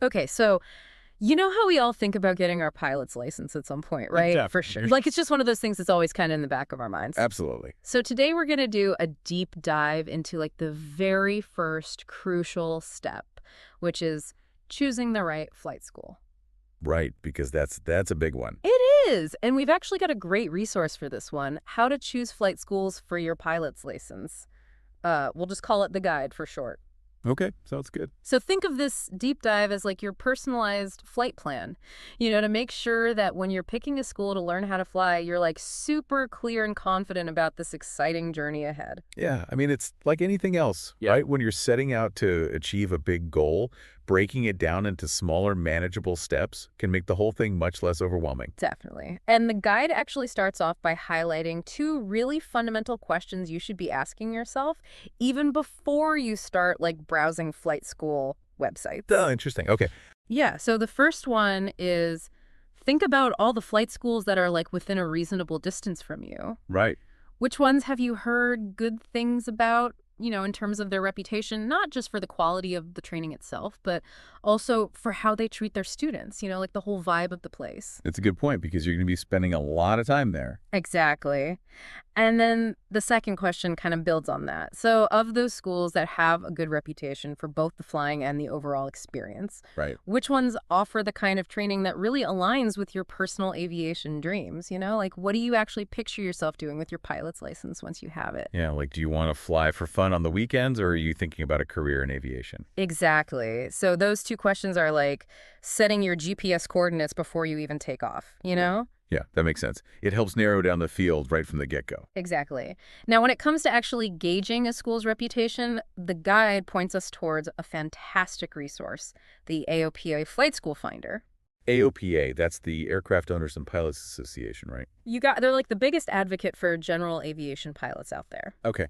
Okay, so you know how we all think about getting our pilot's license at some point, right? Yeah, For sure. Like, it's just one of those things that's always kind of in the back of our minds. absolutely. So today we're going to do a deep dive into like the very first crucial step, which is choosing the right flight school. Right, because that's a big one. It is. And we've actually got a great resource for this one, how to choose flight schools for your pilot's license. We'll just call it the guide for short. Okay, sounds good. So think of this deep dive as like your personalized flight plan, to make sure that when you're picking a school to learn how to fly, you're like super clear and confident about this exciting journey ahead. Yeah, I mean, it's like anything else, Yeah. right? When you're setting out to achieve a big goal, breaking it down into smaller, manageable steps can make the whole thing much less overwhelming. Definitely. And the guide actually starts off by highlighting two really fundamental questions you should be asking yourself even before you start like browsing flight school websites. Oh, interesting. Okay. Yeah, so the first one is think about all the flight schools that are like within a reasonable distance from you. Right. Which ones have you heard good things about, in terms of their reputation, not just for the quality of the training itself, but also for how they treat their students, like the whole vibe of the place? It's a good point because you're going to be spending a lot of time there. Exactly. And then the second question kind of builds on that. So, of those schools that have a good reputation for both the flying and the overall experience, Right. which ones offer the kind of training that really aligns with your personal aviation dreams? Like what do you actually picture yourself doing with your pilot's license once you have it? Yeah, like do you want to fly for fun on the weekends or are you thinking about a career in aviation? Exactly. So, those two questions are like setting your GPS coordinates before you even take off, Yeah, that makes sense. It helps narrow down the field right from the get-go. Exactly. Now, when it comes to actually gauging a school's reputation, the guide points us towards a fantastic resource, the AOPA Flight School Finder. AOPA, that's the Aircraft Owners and Pilots Association, right? They're like the biggest advocate for general aviation pilots out there. Okay.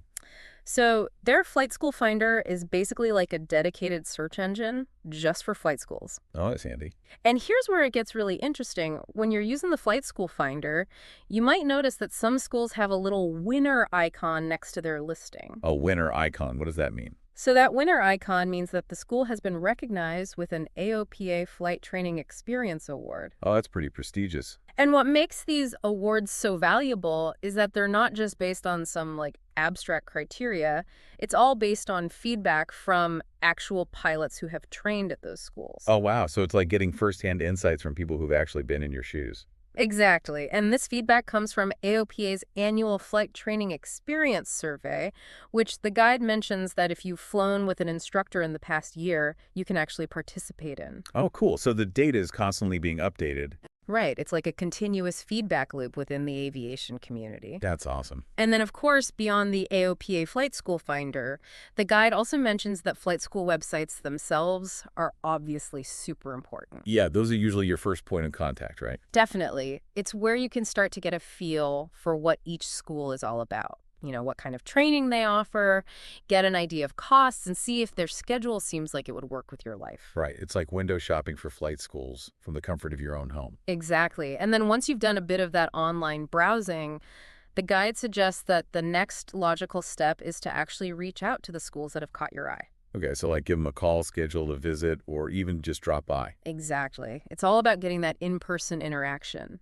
So their Flight School Finder is basically like a dedicated search engine just for flight schools. Oh, that's handy. And here's where it gets really interesting. When you're using the Flight School Finder, you might notice that some schools have a little winner icon next to their listing. A winner icon, what does that mean? So that winner icon means that the school has been recognized with an AOPA Flight Training Experience Award. Oh, that's pretty prestigious. And what makes these awards so valuable is that they're not just based on some like abstract criteria. It's all based on feedback from actual pilots who have trained at those schools. Oh, wow. So it's like getting firsthand insights from people who've actually been in your shoes. Exactly. And this feedback comes from AOPA's annual Flight Training Experience Survey, which the guide mentions that if you've flown with an instructor in the past year, you can actually participate in. Oh, cool. So the data is constantly being updated. Right. It's like a continuous feedback loop within the aviation community. That's awesome. And then, of course, beyond the AOPA Flight School Finder, the guide also mentions that flight school websites themselves are obviously super important. Yeah, those are usually your first point of contact, right? Definitely. It's where you can start to get a feel for what each school is all about. What kind of training they offer, get an idea of costs, and see if their schedule seems like it would work with your life. Right. It's like window shopping for flight schools from the comfort of your own home. Exactly. And then once you've done a bit of that online browsing, the guide suggests that the next logical step is to actually reach out to the schools that have caught your eye. Okay, so like give them a call, schedule a visit, or even just drop by. Exactly. It's all about getting that in-person interaction.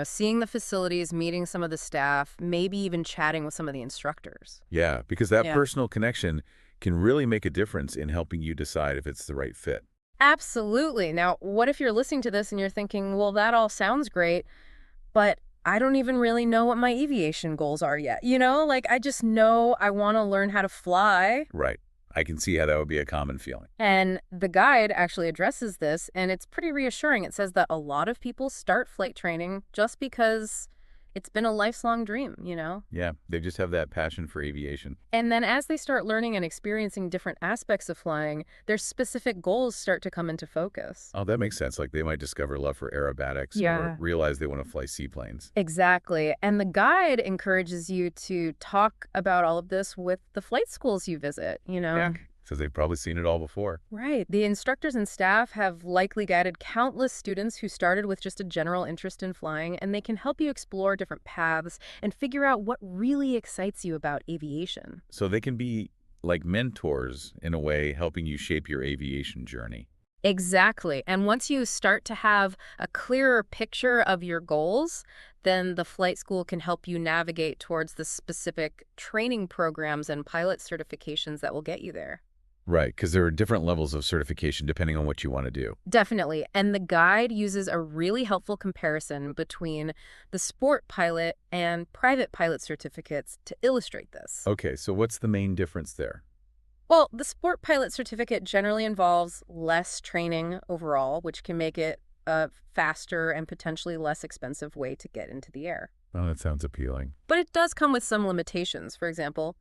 Seeing the facilities, meeting some of the staff, maybe even chatting with some of the instructors. Yeah, because that Yeah. personal connection can really make a difference in helping you decide if it's the right fit. Absolutely. Now, what if you're listening to this and you're thinking, well, that all sounds great, but I don't even really know what my aviation goals are yet. Like I just know I want to learn how to fly. Right. I can see how that would be a common feeling. And the guide actually addresses this, and it's pretty reassuring. It says that a lot of people start flight training just because it's been a lifelong dream. Yeah, they just have that passion for aviation. And then as they start learning and experiencing different aspects of flying, their specific goals start to come into focus. Oh, that makes sense. Like they might discover love for aerobatics Yeah. or realize they want to fly seaplanes. Exactly. And the guide encourages you to talk about all of this with the flight schools you visit, Yeah, because they've probably seen it all before. Right. The instructors and staff have likely guided countless students who started with just a general interest in flying, and they can help you explore different paths and figure out what really excites you about aviation. So they can be like mentors in a way, helping you shape your aviation journey. Exactly. And once you start to have a clearer picture of your goals, then the flight school can help you navigate towards the specific training programs and pilot certifications that will get you there. Right, because there are different levels of certification depending on what you want to do. Definitely. And the guide uses a really helpful comparison between the sport pilot and private pilot certificates to illustrate this. Okay, so what's the main difference there? Well, the sport pilot certificate generally involves less training overall, which can make it a faster and potentially less expensive way to get into the air. Oh, that sounds appealing. But it does come with some limitations. For example,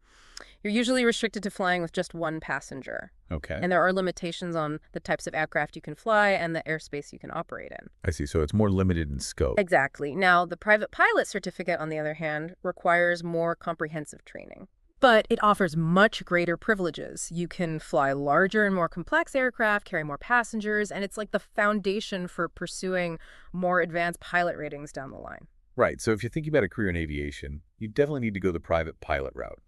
you're usually restricted to flying with just one passenger. Okay. And there are limitations on the types of aircraft you can fly and the airspace you can operate in. I see. So it's more limited in scope. Exactly. Now, the private pilot certificate, on the other hand, requires more comprehensive training. But it offers much greater privileges. You can fly larger and more complex aircraft, carry more passengers, and it's like the foundation for pursuing more advanced pilot ratings down the line. Right. So if you're thinking about a career in aviation, you definitely need to go the private pilot route.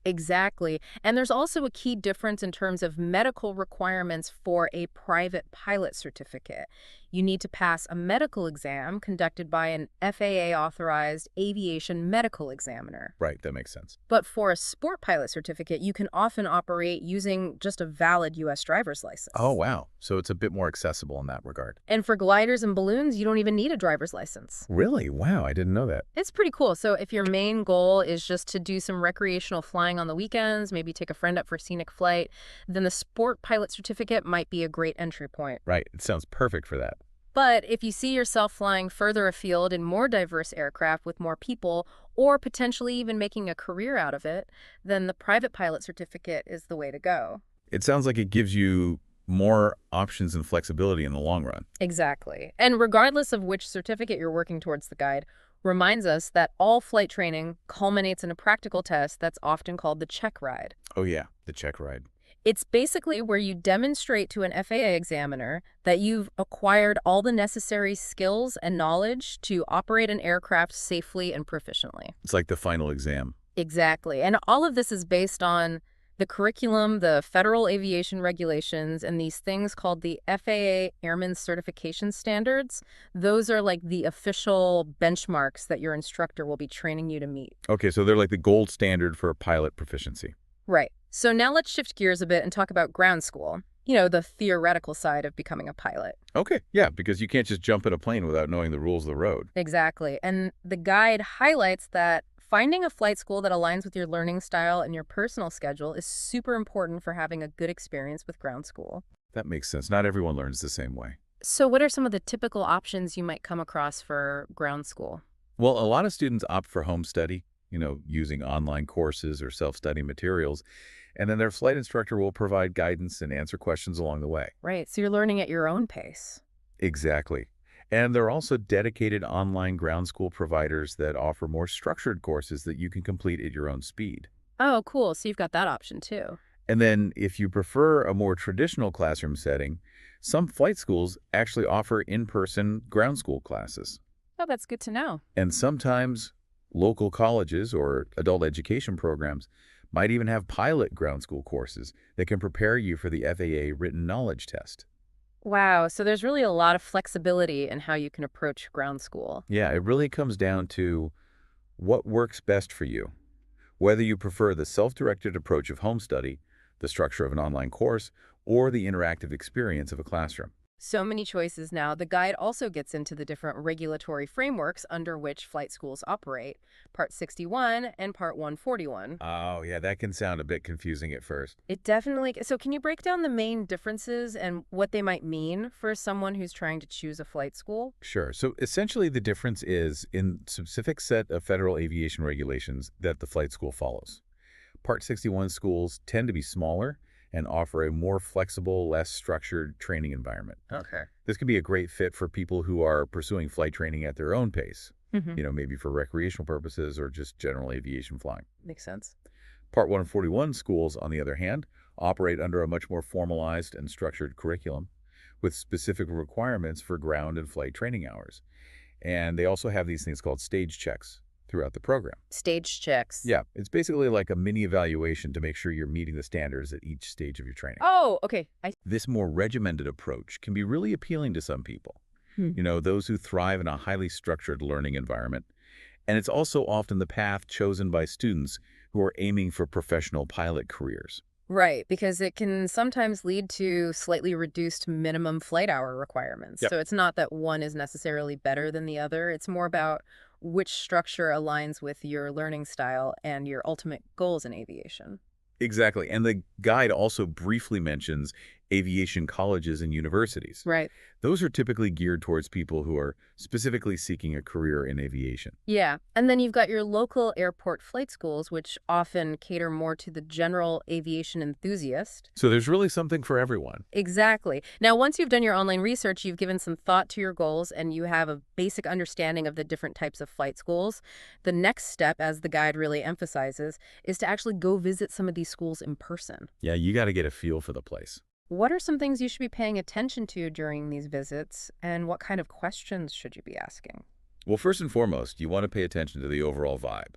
Exactly. And there's also a key difference in terms of medical requirements for a private pilot certificate. You need to pass a medical exam conducted by an FAA-authorized aviation medical examiner. Right. That makes sense. But for a sport pilot certificate, you can often operate using just a valid U.S. driver's Oh, license. wow. So it's a bit more accessible in that regard. And for gliders and balloons, you don't even need a driver's license. Really? Wow. I didn't know that. It's pretty cool. So if your main goal is just to do some recreational flying on the weekends, maybe take a friend up for scenic flight, then the sport pilot certificate might be a great entry point. Right. It sounds perfect for that. But if you see yourself flying further afield in more diverse aircraft with more people, or potentially even making a career out of it, then the private pilot certificate is the way to go. It sounds like it gives you more options and flexibility in the long run. Exactly. And regardless of which certificate you're working towards, the guide reminds us that all flight training culminates in a practical test that's often called the check ride. Oh, yeah. The check ride. It's basically where you demonstrate to an FAA examiner that you've acquired all the necessary skills and knowledge to operate an aircraft safely and proficiently. It's like the final exam. Exactly. And all of this is based on the curriculum, the federal aviation regulations, and these things called the FAA Airman Certification Standards. Those are like the official benchmarks that your instructor will be training you to meet. Okay, so they're like the gold standard for pilot proficiency. Right. So now let's shift gears a bit and talk about ground school. You know, the theoretical side of becoming a pilot. Okay, yeah, because you can't just jump in a plane without knowing the rules of the road. Exactly. And the guide highlights that finding a flight school that aligns with your learning style and your personal schedule is super important for having a good experience with ground school. That makes sense. Not everyone learns the same way. So what are some of the typical options you might come across for ground school? Well, a lot of students opt for home study, using online courses or self-study materials, and then their flight instructor will provide guidance and answer questions along the way. Right. So you're learning at your own pace. Exactly. And there are also dedicated online ground school providers that offer more structured courses that you can complete at your own speed. Oh, cool. So you've got that option too. And then if you prefer a more traditional classroom setting, some flight schools actually offer in-person ground school classes. Oh, that's good to know. And sometimes local colleges or adult education programs might even have pilot ground school courses that can prepare you for the FAA written knowledge test. Wow. So there's really a lot of flexibility in how you can approach ground school. Yeah, it really comes down to what works best for you. Whether you prefer the self-directed approach of home study, the structure of an online course, or the interactive experience of a classroom. So many choices now. The guide also gets into the different regulatory frameworks under which flight schools operate, Part 61 and Part 141. Oh, yeah, that can sound a bit confusing at first. It definitely... So can you break down the main differences and what they might mean for someone who's trying to choose a flight school? Sure. So essentially the difference is in specific set of federal aviation regulations that the flight school follows. Part 61 schools tend to be smaller and offer a more flexible, less structured training environment. Okay. This can be a great fit for people who are pursuing flight training at their own pace, maybe for recreational purposes or just general aviation flying. Makes sense. Part 141 schools, on the other hand, operate under a much more formalized and structured curriculum with specific requirements for ground and flight training hours. And they also have these things called stage checks throughout the program. Stage checks. Yeah, it's basically like a mini evaluation to make sure you're meeting the standards at each stage of your training. Oh, okay. This more regimented approach can be really appealing to some people, those who thrive in a highly structured learning environment. And it's also often the path chosen by students who are aiming for professional pilot careers. Right, because it can sometimes lead to slightly reduced minimum flight hour requirements. Yep. So it's not that one is necessarily better than the other. It's more about which structure aligns with your learning style and your ultimate goals in aviation. Exactly. And the guide also briefly mentions aviation colleges and universities. Right. Those are typically geared towards people who are specifically seeking a career in aviation. Yeah. And then you've got your local airport flight schools, which often cater more to the general aviation enthusiast. So there's really something for everyone. Exactly. Now, once you've done your online research, you've given some thought to your goals, and you have a basic understanding of the different types of flight schools. The next step, as the guide really emphasizes, is to actually go visit some of these schools in person. Yeah, you got to get a feel for the place. What are some things you should be paying attention to during these visits, and what kind of questions should you be asking? Well, first and foremost, you want to pay attention to the overall vibe.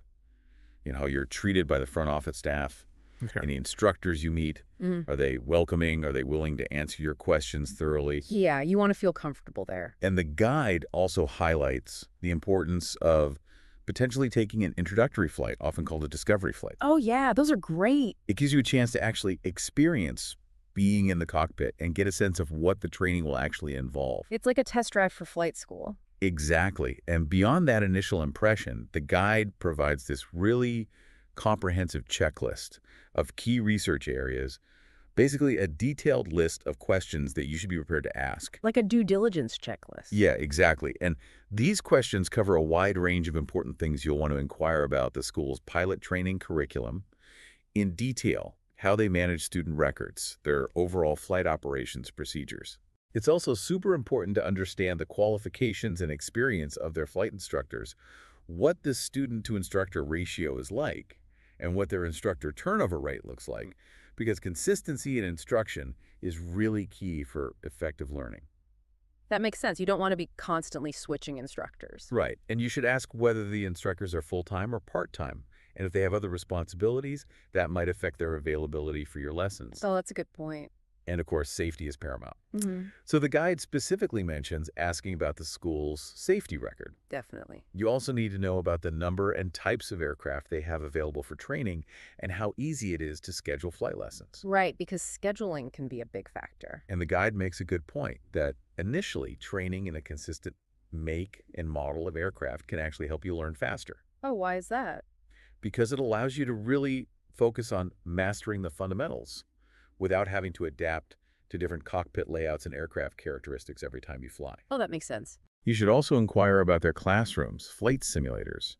How you're treated by the front office staff, Okay. any instructors you meet. Mm. Are they welcoming? Are they willing to answer your questions thoroughly? Yeah, you want to feel comfortable there. And the guide also highlights the importance of potentially taking an introductory flight, often called a discovery flight. Oh, yeah, those are great. It gives you a chance to actually experience being in the cockpit and get a sense of what the training will actually involve. It's like a test drive for flight school. Exactly. And beyond that initial impression, the guide provides this really comprehensive checklist of key research areas, basically a detailed list of questions that you should be prepared to ask. Like a due diligence checklist. Yeah, exactly. And these questions cover a wide range of important things you'll want to inquire about the school's pilot training curriculum in detail, how they manage student records, their overall flight operations procedures. It's also super important to understand the qualifications and experience of their flight instructors, what the student-to-instructor ratio is like, and what their instructor turnover rate looks like, because consistency in instruction is really key for effective learning. That makes sense. You don't want to be constantly switching instructors. Right, and you should ask whether the instructors are full-time or part-time, and if they have other responsibilities, that might affect their availability for your lessons. Oh, that's a good point. And of course, safety is paramount. Mm-hmm. So the guide specifically mentions asking about the school's safety record. Definitely. You also need to know about the number and types of aircraft they have available for training and how easy it is to schedule flight lessons. Right, because scheduling can be a big factor. And the guide makes a good point that initially training in a consistent make and model of aircraft can actually help you learn faster, Oh, why is that? because it allows you to really focus on mastering the fundamentals without having to adapt to different cockpit layouts and aircraft characteristics every time you fly. Oh, that makes sense. You should also inquire about their classrooms, flight simulators,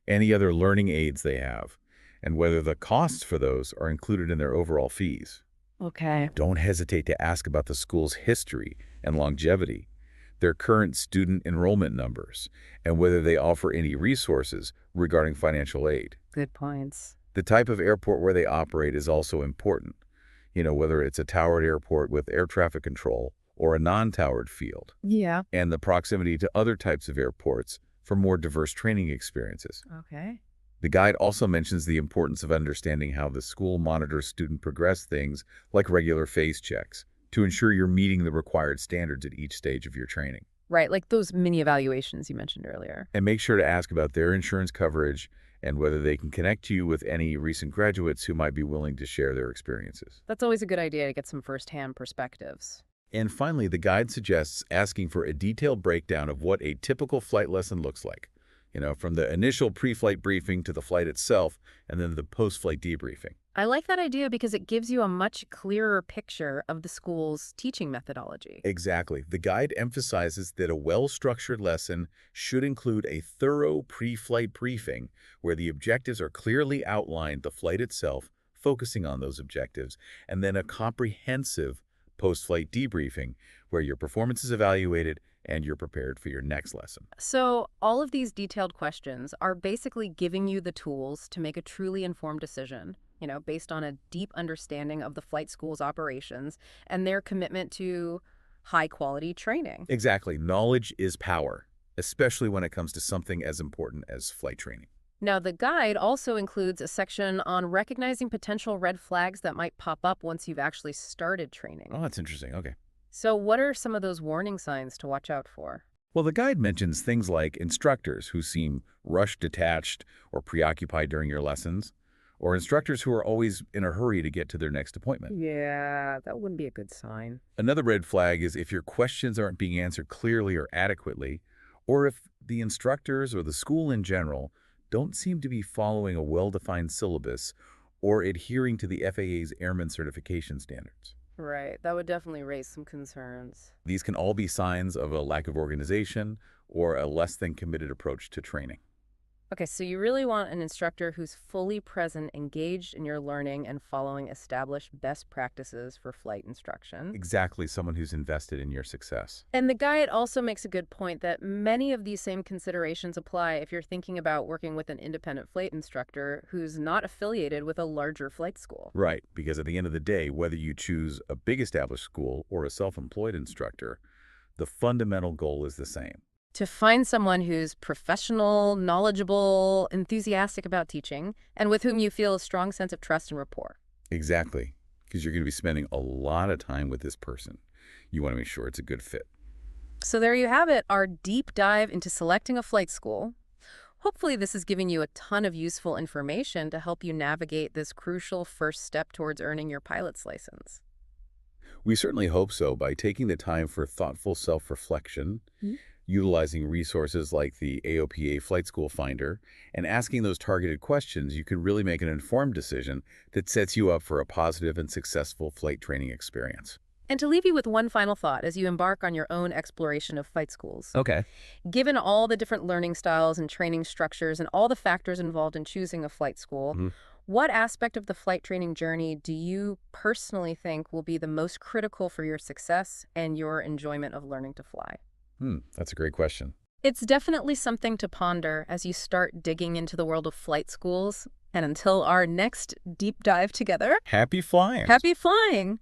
any other learning aids they have, and whether the costs for those are included in their overall fees. Okay. Don't hesitate to ask about the school's history and longevity, their current student enrollment numbers, and whether they offer any resources regarding financial aid. Good points. The type of airport where they operate is also important. Whether it's a towered airport with air traffic control or a non-towered field, Yeah. and the proximity to other types of airports for more diverse training experiences. Okay. The guide also mentions the importance of understanding how the school monitors student progress, things like regular phase checks, to ensure you're meeting the required standards at each stage of your training. Right, like those mini evaluations you mentioned earlier. And make sure to ask about their insurance coverage and whether they can connect you with any recent graduates who might be willing to share their experiences. That's always a good idea to get some firsthand perspectives. And finally, the guide suggests asking for a detailed breakdown of what a typical flight lesson looks like, from the initial pre-flight briefing to the flight itself, and then the post-flight debriefing. I like that idea because it gives you a much clearer picture of the school's teaching methodology. Exactly. The guide emphasizes that a well-structured lesson should include a thorough pre-flight briefing where the objectives are clearly outlined, the flight itself, focusing on those objectives, and then a comprehensive post-flight debriefing where your performance is evaluated and you're prepared for your next lesson. So all of these detailed questions are basically giving you the tools to make a truly informed decision, based on a deep understanding of the flight school's operations and their commitment to high-quality training. Exactly. Knowledge is power, especially when it comes to something as important as flight training. Now, the guide also includes a section on recognizing potential red flags that might pop up once you've actually started training. Oh, that's interesting. Okay. So what are some of those warning signs to watch out for? Well, the guide mentions things like instructors who seem rushed, detached, or preoccupied during your lessons, or instructors who are always in a hurry to get to their next appointment. Yeah, that wouldn't be a good sign. Another red flag is if your questions aren't being answered clearly or adequately, or if the instructors or the school in general don't seem to be following a well-defined syllabus or adhering to the FAA's airman certification standards. Right, that would definitely raise some concerns. These can all be signs of a lack of organization or a less than committed approach to training. Okay, so you really want an instructor who's fully present, engaged in your learning, and following established best practices for flight instruction. Exactly, someone who's invested in your success. And the guide also makes a good point that many of these same considerations apply if you're thinking about working with an independent flight instructor who's not affiliated with a larger flight school. Right, because at the end of the day, whether you choose a big established school or a self-employed instructor, the fundamental goal is the same. To find someone who's professional, knowledgeable, enthusiastic about teaching, and with whom you feel a strong sense of trust and rapport. Exactly, because you're going to be spending a lot of time with this person. You want to make sure it's a good fit. So there you have it, our deep dive into selecting a flight school. Hopefully this is giving you a ton of useful information to help you navigate this crucial first step towards earning your pilot's license. We certainly hope so. By taking the time for thoughtful self-reflection, utilizing resources like the AOPA Flight School Finder, and asking those targeted questions, you can really make an informed decision that sets you up for a positive and successful flight training experience. And to leave you with one final thought as you embark on your own exploration of flight schools. Okay. Given all the different learning styles and training structures and all the factors involved in choosing a flight school, what aspect of the flight training journey do you personally think will be the most critical for your success and your enjoyment of learning to fly? That's a great question. It's definitely something to ponder as you start digging into the world of flight schools. And until our next deep dive together, Happy flying! happy flying!